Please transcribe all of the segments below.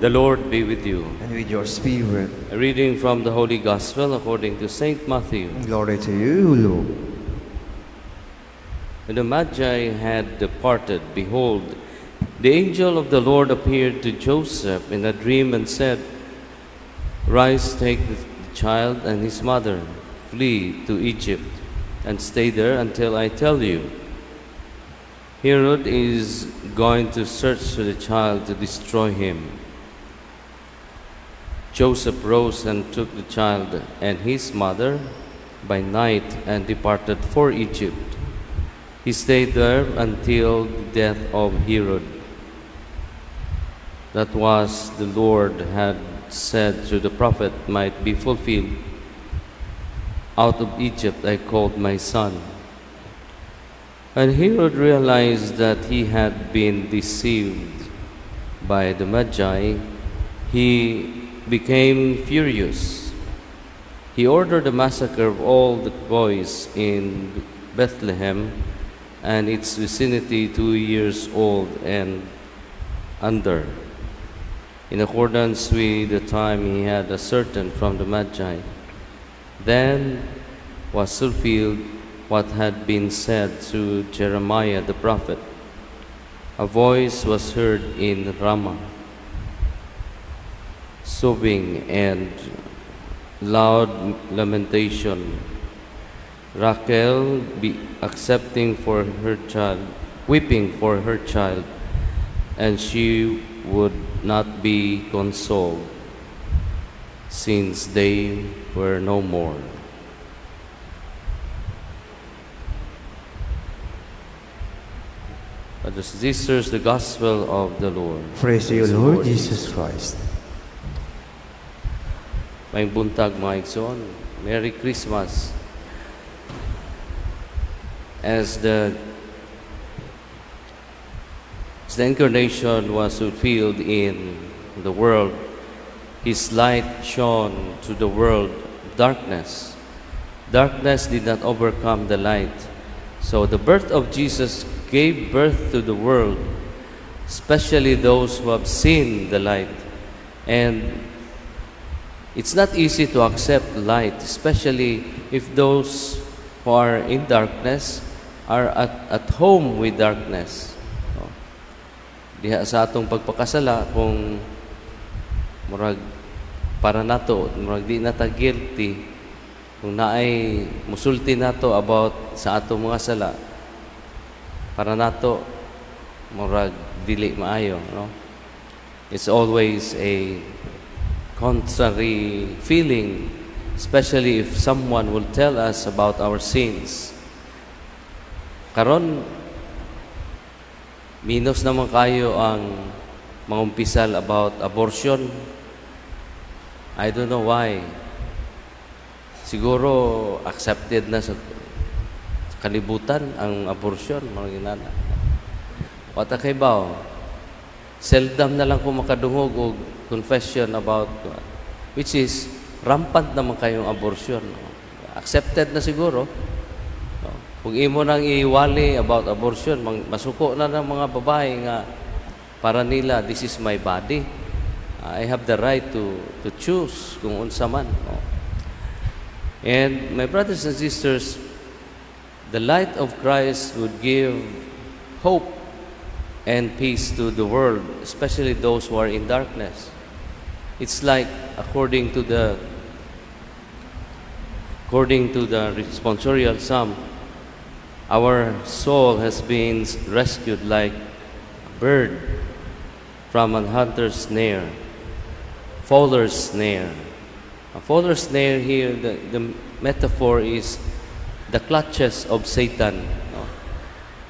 The Lord be with you. And with your spirit. A reading from the Holy Gospel according to Saint Matthew. Glory to you, Lord. When the Magi had departed, behold, the angel of the Lord appeared to Joseph in a dream and said, Rise, take the child and his mother, flee to Egypt, and stay there until I tell you. Herod is going to search for the child to destroy him. Joseph rose and took the child and his mother by night and departed for Egypt. He stayed there until the death of Herod. That was the Lord had said through the prophet might be fulfilled. Out of Egypt I called my son. And Herod realized that he had been deceived by the Magi. He became furious. He ordered the massacre of all the boys in Bethlehem and its vicinity 2 years old and under, in accordance with the time he had ascertained from the Magi. Then was fulfilled what had been said through Jeremiah the prophet. A voice was heard in Ramah, sobbing and loud lamentation. Rachel accepting for her child, weeping for her child, and she would not be consoled, since they were no more. Brothers and sisters, the Gospel of the Lord. Praise to you, Lord Jesus Christ. May buntag mga igsoon. Merry Christmas. As the incarnation was fulfilled in the world, His light shone to the world darkness. Darkness did not overcome the light. So the birth of Jesus gave birth to the world, especially those who have seen the light. And it's not easy to accept light, especially if those who are in darkness are at home with darkness. Diha sa atong pagpakasala, kung murag para nato, murag di nata guilty, kung naay musulti nato about sa atong mga sala, para nato murag dili maayo, no? It's always a contrary feeling, especially if someone will tell us about our sins. Karon, minus naman kayo ang mga umpisal about abortion. I don't know why. Siguro accepted na sa kalibutan ang abortion, mga ginana. Wata kay bao, seldom na lang kung makadungog o confession about, which is rampant naman kayong abortion. Accepted na siguro. Kung imo nang iwali about abortion, masuko na ng mga babae nga para nila, this is my body. I have the right to choose kung unsa man. And my brothers and sisters, the light of Christ would give hope and peace to the world, especially those who are in darkness. It's like according to the responsorial psalm, our soul has been rescued like a bird from a hunter's snare, fowler's snare. A fowler's snare here, the metaphor is the clutches of Satan, no?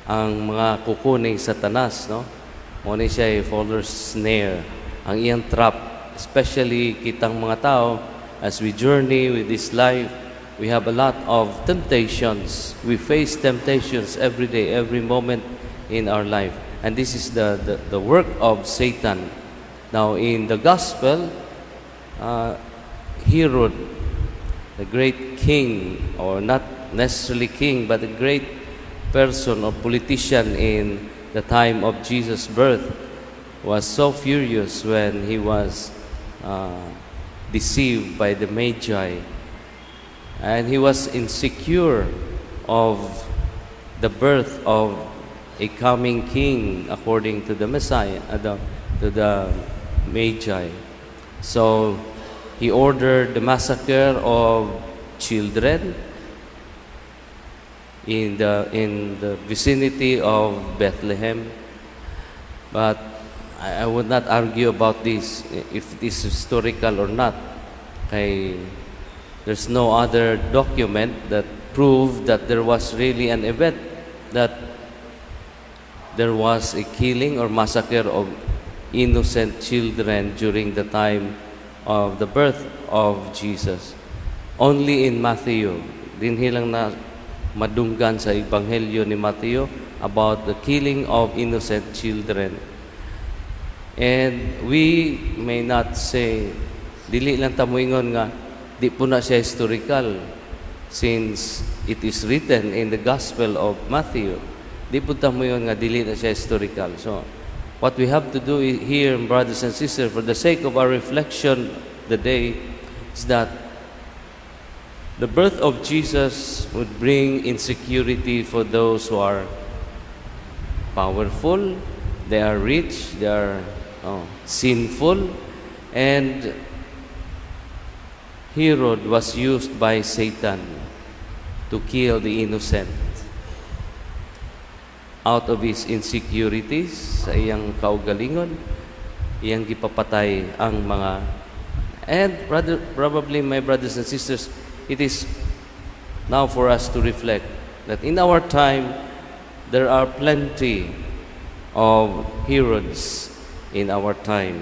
Ang mga kuko ni Satanas, no? Muna siya ay fowler's snare, ang iyang trap. Especially kitang mga tao, as we journey with this life, we have a lot of temptations. We face temptations every day, every moment in our life. And this is the work of Satan. Now, in the Gospel, Herod, the great king, or not necessarily king, but a great person or politician in the time of Jesus' birth, was so furious when he was uh, deceived by the Magi, and he was insecure of the birth of a coming king according to the Messiah, to the Magi. So he ordered the massacre of children in the vicinity of Bethlehem. But I would not argue about this, if it is historical or not. Kay, there's no other document that proved that there was really an event, that there was a killing or massacre of innocent children during the time of the birth of Jesus. Only in Matthew, dinhi lang na madunggan sa Ebanghelyo ni Matthew about the killing of innocent children. And we may not say, dili lang tamuingon nga, di po na siya historical, since it is written in the Gospel of Matthew. Di po tamuingon nga, dili na siya historical. So, what we have to do here, brothers and sisters, for the sake of our reflection the day, is that the birth of Jesus would bring insecurity for those who are powerful, they are rich, they are sinful, and Herod was used by Satan to kill the innocent. Out of his insecurities, sa iyang kaugalingon, iyang gipapatay ang mga. And probably, my brothers and sisters, it is now for us to reflect that in our time, there are plenty of Herods in our time.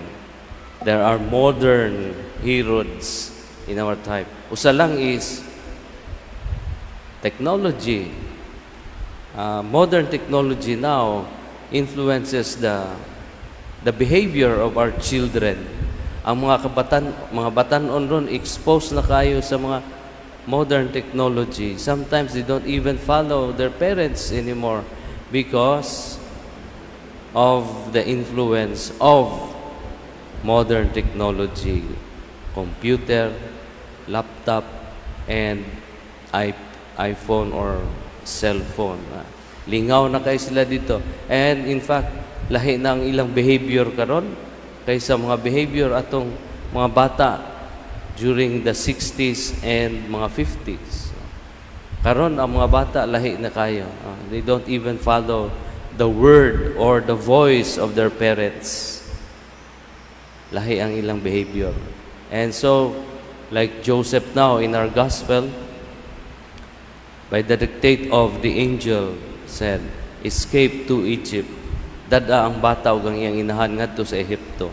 There are modern Herods in our time. Usa lang is technology. Modern technology now influences the behavior of our children. Ang mga batanon ron exposed na kayo sa mga modern technology. Sometimes they don't even follow their parents anymore because of the influence of modern technology, computer, laptop, and iPhone or cellphone. Lingaw na kayo sila dito. And in fact, lahi na ang ilang behavior karon kaysa mga behavior atong mga bata during the 60s and mga 50s. Karon ang mga bata lahi na kayo. They don't even follow the word or the voice of their parents. Lahi ang ilang behavior. And so, like Joseph now in our gospel, by the dictate of the angel, said, escape to Egypt. Dada ang bata ug ang iyang inahan ngadto sa Ehipto.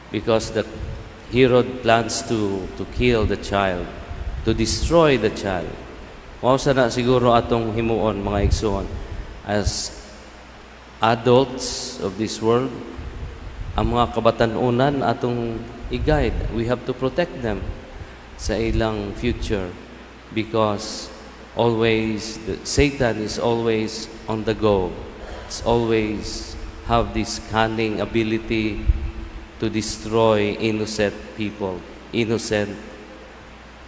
Because the Herod plans to kill the child, to destroy the child. Mao sa na siguro atong himuon, mga igsoon, as adults of this world, ang mga kabatanunan atong i-guide. We have to protect them sa ilang future because always Satan is always on the go. It's always have this cunning ability to destroy innocent people, innocent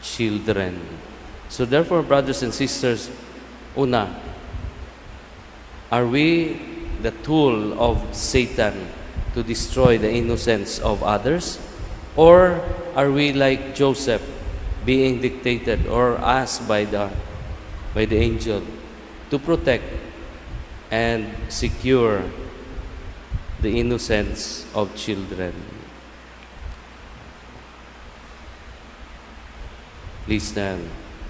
children. So therefore, brothers and sisters, una, are we the tool of Satan to destroy the innocence of others? Or are we like Joseph, being dictated or asked by the angel to protect and secure the innocence of children? Please stand.